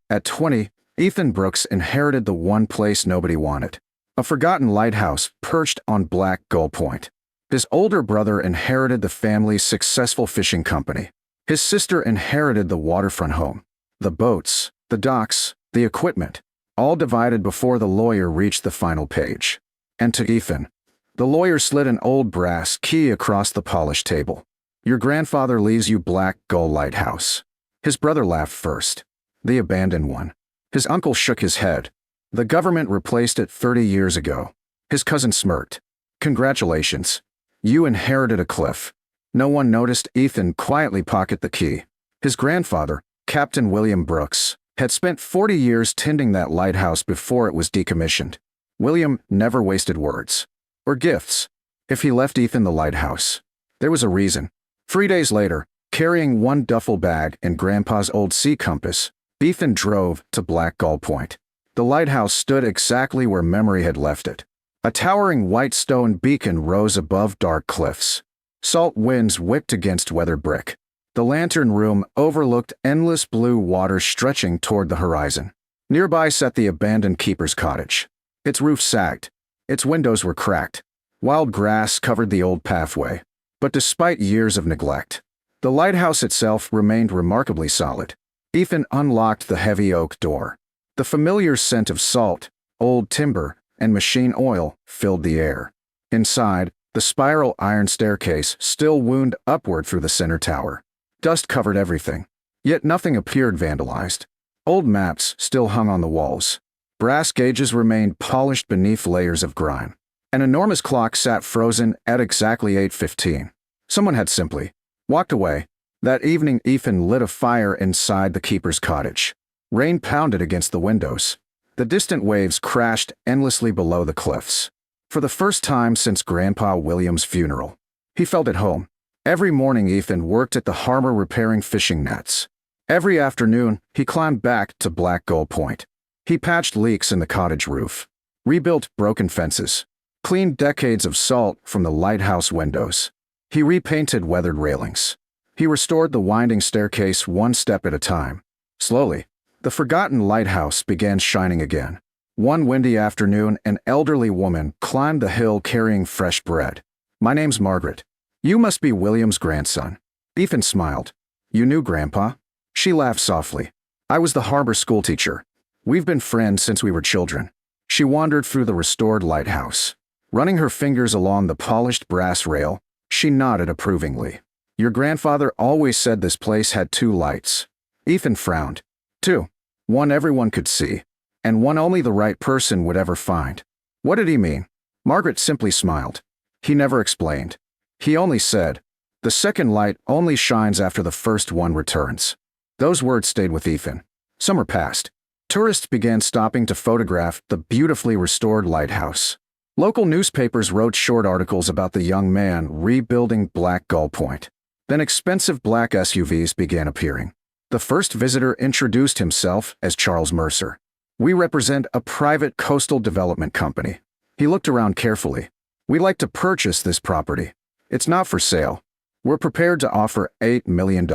At 20, Ethan Brooks inherited the one place nobody wanted. A forgotten lighthouse perched on Black Gull Point. His older brother inherited the family's successful fishing company. His sister inherited the waterfront home. The boats, the docks, the equipment, all divided before the lawyer reached the final page. And to Ethan, the lawyer slid an old brass key across the polished table. Your grandfather leaves you Black Gull Lighthouse. His brother laughed first. The abandoned one. His uncle shook his head. The government replaced it 30 years ago. His cousin smirked. Congratulations. You inherited a cliff. No one noticed Ethan quietly pocket the key. His grandfather, Captain William Brooks, had spent 40 years tending that lighthouse before it was decommissioned. William never wasted words. Or gifts. If he left Ethan the lighthouse, there was a reason. 3 days later, carrying one duffel bag and Grandpa's old sea compass, Ethan drove to Black Gull Point. The lighthouse stood exactly where memory had left it. A towering white stone beacon rose above dark cliffs. Salt winds whipped against weathered brick. The lantern room overlooked endless blue water stretching toward the horizon. Nearby sat the abandoned keeper's cottage. Its roof sagged. Its windows were cracked. Wild grass covered the old pathway. But despite years of neglect, the lighthouse itself remained remarkably solid. Ethan unlocked the heavy oak door. The familiar scent of salt, old timber, and machine oil filled the air. Inside, the spiral iron staircase still wound upward through the center tower. Dust covered everything, yet nothing appeared vandalized. Old maps still hung on the walls. Brass gauges remained polished beneath layers of grime. An enormous clock sat frozen at exactly 8:15. Someone had simply walked away. That evening, Ethan lit a fire inside the keeper's cottage. Rain pounded against the windows. The distant waves crashed endlessly below the cliffs. For the first time since Grandpa William's funeral, he felt at home. Every morning, Ethan worked at the harbor repairing fishing nets. Every afternoon, he climbed back to Black Gull Point. He patched leaks in the cottage roof, rebuilt broken fences, cleaned decades of salt from the lighthouse windows. He repainted weathered railings. He restored the winding staircase one step at a time. Slowly, the forgotten lighthouse began shining again. One windy afternoon, an elderly woman climbed the hill carrying fresh bread. My name's Margaret. You must be William's grandson. Ethan smiled. You knew Grandpa? She laughed softly. I was the harbor schoolteacher. We've been friends since we were children. She wandered through the restored lighthouse. Running her fingers along the polished brass rail, she nodded approvingly. Your grandfather always said this place had two lights. Ethan frowned. Two. One everyone could see, and one only the right person would ever find. What did he mean? Margaret simply smiled. He never explained. He only said, the second light only shines after the first one returns. Those words stayed with Ethan. Summer passed. Tourists began stopping to photograph the beautifully restored lighthouse. Local newspapers wrote short articles about the young man rebuilding Black Gull Point. Then expensive black SUVs began appearing. The first visitor introduced himself as Charles Mercer. We represent a private coastal development company. He looked around carefully. We'd like to purchase this property. It's not for sale. We're prepared to offer $8 million.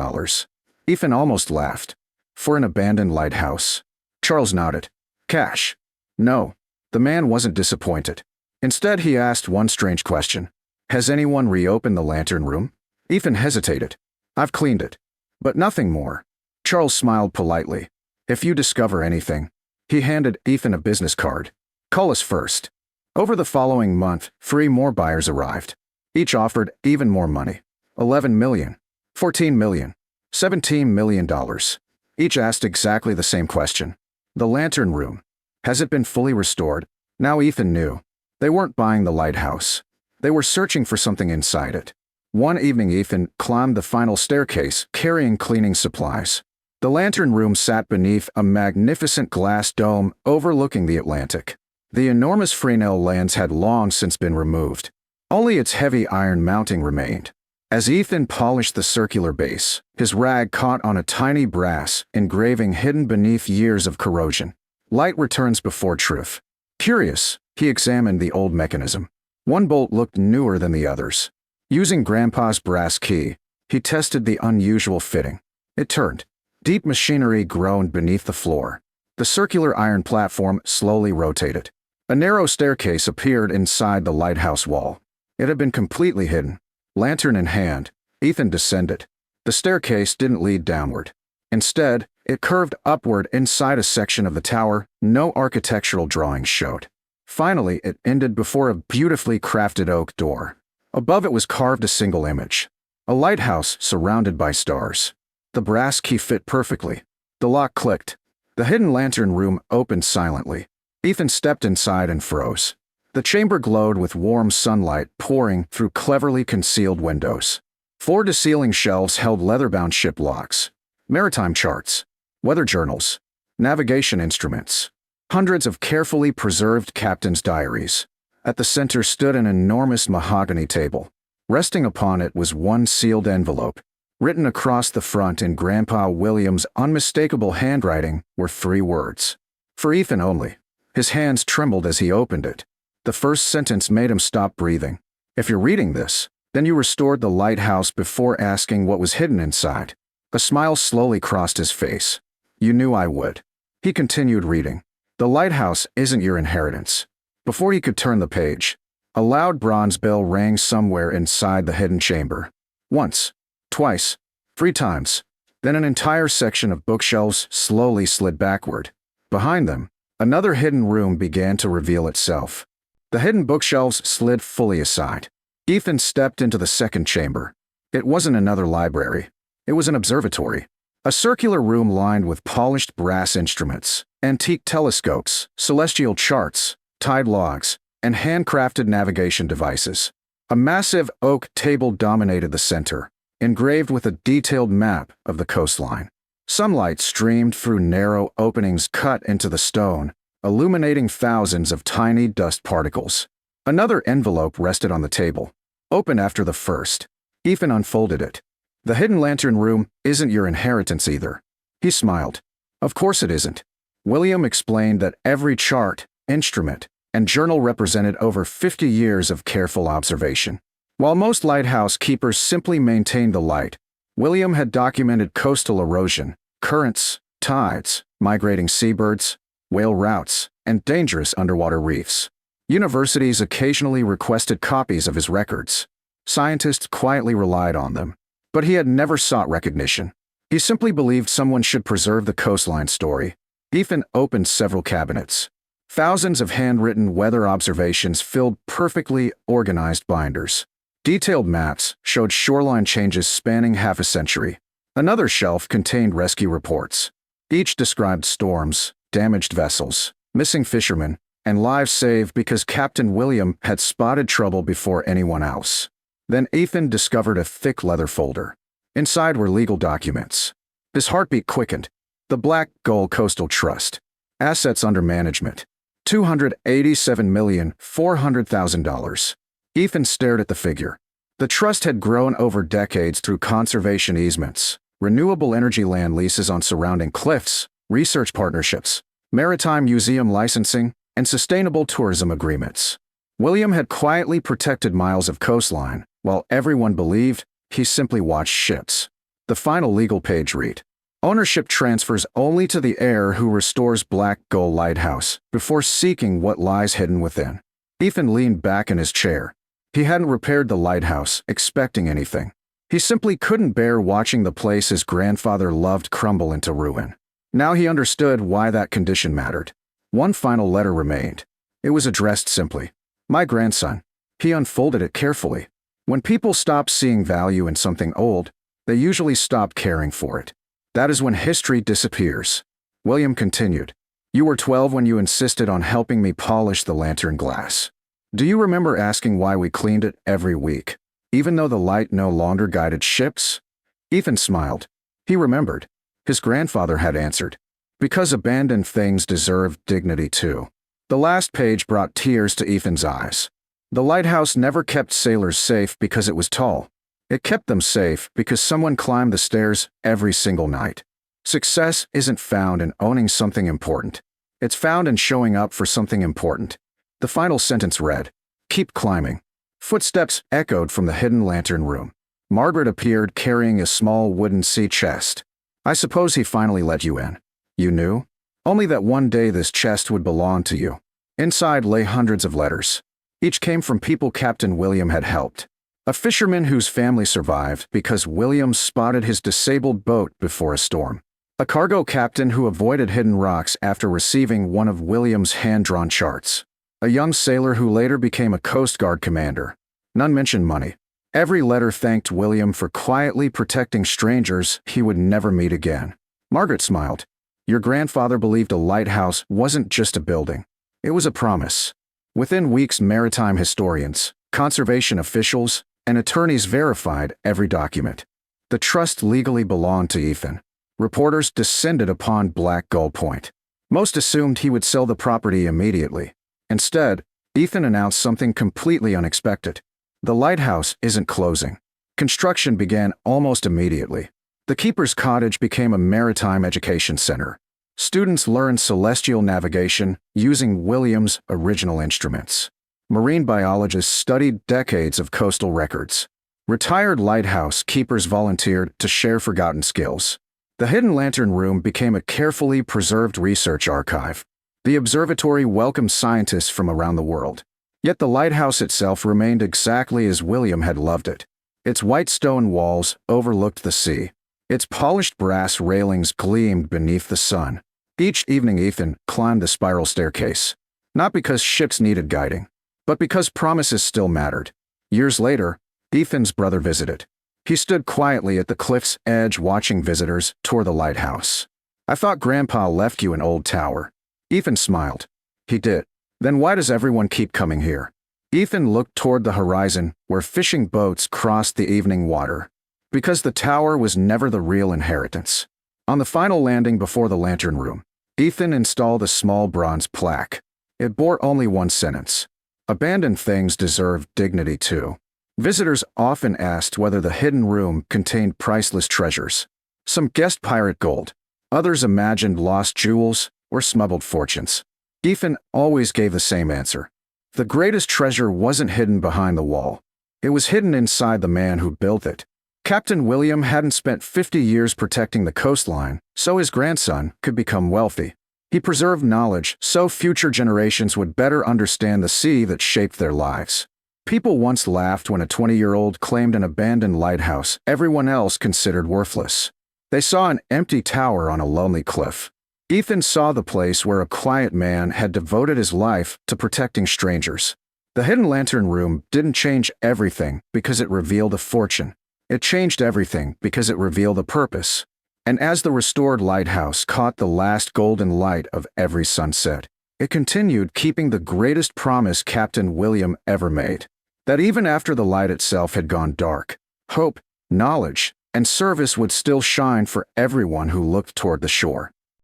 Ethan almost laughed. For an abandoned lighthouse. Charles nodded. Cash? No. The man wasn't disappointed. Instead, he asked one strange question. Has anyone reopened the lantern room? Ethan hesitated. I've cleaned it. But nothing more. Charles smiled politely. If you discover anything. He handed Ethan a business card. Call us first. Over the following month, 3 more buyers arrived. Each offered even more money. $11 million, $14 million, $17 million. Each asked exactly the same question. The lantern room. Has it been fully restored? Now Ethan knew. They weren't buying the lighthouse. They were searching for something inside it. One evening, Ethan climbed the final staircase, carrying cleaning supplies. The lantern room sat beneath a magnificent glass dome overlooking the Atlantic. The enormous Fresnel lens had long since been removed. Only its heavy iron mounting remained. As Ethan polished the circular base, his rag caught on a tiny brass engraving hidden beneath years of corrosion. Light returns before truth. Curious, he examined the old mechanism. One bolt looked newer than the others. Using Grandpa's brass key, he tested the unusual fitting. It turned. Deep machinery groaned beneath the floor. The circular iron platform slowly rotated. A narrow staircase appeared inside the lighthouse wall. It had been completely hidden. Lantern in hand, Ethan descended. The staircase didn't lead downward. Instead, it curved upward inside a section of the tower no architectural drawings showed. Finally, it ended before a beautifully crafted oak door. Above it was carved a single image. A lighthouse surrounded by stars. The brass key fit perfectly. The lock clicked. The hidden lantern room opened silently. Ethan stepped inside and froze. The chamber glowed with warm sunlight pouring through cleverly concealed windows. Floor-to-ceiling shelves held leather-bound ship locks, maritime charts, weather journals, navigation instruments, hundreds of carefully preserved captain's diaries. At the center stood an enormous mahogany table. Resting upon it was one sealed envelope. Written across the front in Grandpa William's unmistakable handwriting were 3 words. For Ethan only. His hands trembled as he opened it. The first sentence made him stop breathing. If you're reading this, then you restored the lighthouse before asking what was hidden inside. A smile slowly crossed his face. You knew I would. He continued reading. The lighthouse isn't your inheritance. Before he could turn the page, a loud bronze bell rang somewhere inside the hidden chamber. Once, twice, 3 times. Then an entire section of bookshelves slowly slid backward. Behind them, another hidden room began to reveal itself. The hidden bookshelves slid fully aside. Ethan stepped into the second chamber. It wasn't another library. It was an observatory. A circular room lined with polished brass instruments, antique telescopes, celestial charts, tide logs, and handcrafted navigation devices. A massive oak table dominated the center, engraved with a detailed map of the coastline. Sunlight streamed through narrow openings cut into the stone, illuminating thousands of tiny dust particles. Another envelope rested on the table, open after the first. Ethan unfolded it. The hidden lantern room isn't your inheritance either. He smiled. Of course it isn't. William explained that every chart, instrument, and journal represented over 50 years of careful observation. While most lighthouse keepers simply maintained the light, William had documented coastal erosion, currents, tides, migrating seabirds, whale routes, and dangerous underwater reefs. Universities occasionally requested copies of his records. Scientists quietly relied on them. But he had never sought recognition. He simply believed someone should preserve the coastline story. Ethan opened several cabinets. Thousands of handwritten weather observations filled perfectly organized binders. Detailed maps showed shoreline changes spanning half a century. Another shelf contained rescue reports. Each described storms, damaged vessels, missing fishermen, and lives saved because Captain William had spotted trouble before anyone else. Then Ethan discovered a thick leather folder. Inside were legal documents. His heartbeat quickened. The Black Gull Coastal Trust. Assets under management. $287,400,000. Ethan stared at the figure. The trust had grown over decades through conservation easements, renewable energy land leases on surrounding cliffs, research partnerships, maritime museum licensing, and sustainable tourism agreements. William had quietly protected miles of coastline, while everyone believed he simply watched ships. The final legal page read, "Ownership transfers only to the heir who restores Black Gull Lighthouse before seeking what lies hidden within." Ethan leaned back in his chair. He hadn't repaired the lighthouse, expecting anything. He simply couldn't bear watching the place his grandfather loved crumble into ruin. Now he understood why that condition mattered. One final letter remained. It was addressed simply, "My grandson." He unfolded it carefully. When people stop seeing value in something old, they usually stop caring for it. That is when history disappears. William continued, "You were 12 when you insisted on helping me polish the lantern glass. Do you remember asking why we cleaned it every week, even though the light no longer guided ships?" Ethan smiled. He remembered. His grandfather had answered, "Because abandoned things deserve dignity too." The last page brought tears to Ethan's eyes. The lighthouse never kept sailors safe because it was tall. It kept them safe because someone climbed the stairs every single night. Success isn't found in owning something important. It's found in showing up for something important. The final sentence read, "Keep climbing." Footsteps echoed from the hidden lantern room. Margaret appeared carrying a small wooden sea chest. I suppose he finally let you in. You knew? Only that one day this chest would belong to you. Inside lay hundreds of letters. Each came from people Captain William had helped. A fisherman whose family survived because William spotted his disabled boat before a storm. A cargo captain who avoided hidden rocks after receiving one of William's hand-drawn charts. A young sailor who later became a Coast Guard commander. None mentioned money. Every letter thanked William for quietly protecting strangers he would never meet again. Margaret smiled. Your grandfather believed a lighthouse wasn't just a building. It was a promise. Within weeks, maritime historians, conservation officials, and attorneys verified every document. The trust legally belonged to Ethan. Reporters descended upon Black Gull Point. Most assumed he would sell the property immediately. Instead, Ethan announced something completely unexpected. The lighthouse isn't closing. Construction began almost immediately. The keeper's cottage became a maritime education center. Students learned celestial navigation using William's original instruments. Marine biologists studied decades of coastal records. Retired lighthouse keepers volunteered to share forgotten skills. The Hidden Lantern Room became a carefully preserved research archive. The observatory welcomed scientists from around the world. Yet the lighthouse itself remained exactly as William had loved it. Its white stone walls overlooked the sea. Its polished brass railings gleamed beneath the sun. Each evening Ethan climbed the spiral staircase. Not because ships needed guiding, but because promises still mattered. Years later, Ethan's brother visited. He stood quietly at the cliff's edge watching visitors tour the lighthouse. I thought Grandpa left you an old tower. Ethan smiled. He did. Then why does everyone keep coming here? Ethan looked toward the horizon where fishing boats crossed the evening water. Because the tower was never the real inheritance. On the final landing before the lantern room, Ethan installed a small bronze plaque. It bore only one sentence. Abandoned things deserve dignity too. Visitors often asked whether the hidden room contained priceless treasures. Some guessed pirate gold. Others imagined lost jewels or smuggled fortunes. Ethan always gave the same answer. The greatest treasure wasn't hidden behind the wall. It was hidden inside the man who built it. Captain William hadn't spent 50 years protecting the coastline, so his grandson could become wealthy. He preserved knowledge so future generations would better understand the sea that shaped their lives. People once laughed when a 20-year-old claimed an abandoned lighthouse everyone else considered worthless. They saw an empty tower on a lonely cliff. Ethan saw the place where a quiet man had devoted his life to protecting strangers. The Hidden Lantern Room didn't change everything because it revealed a fortune. It changed everything because it revealed a purpose. And as the restored lighthouse caught the last golden light of every sunset, it continued keeping the greatest promise Captain William ever made. That even after the light itself had gone dark, hope, knowledge, and service would still shine for everyone who looked toward the shore.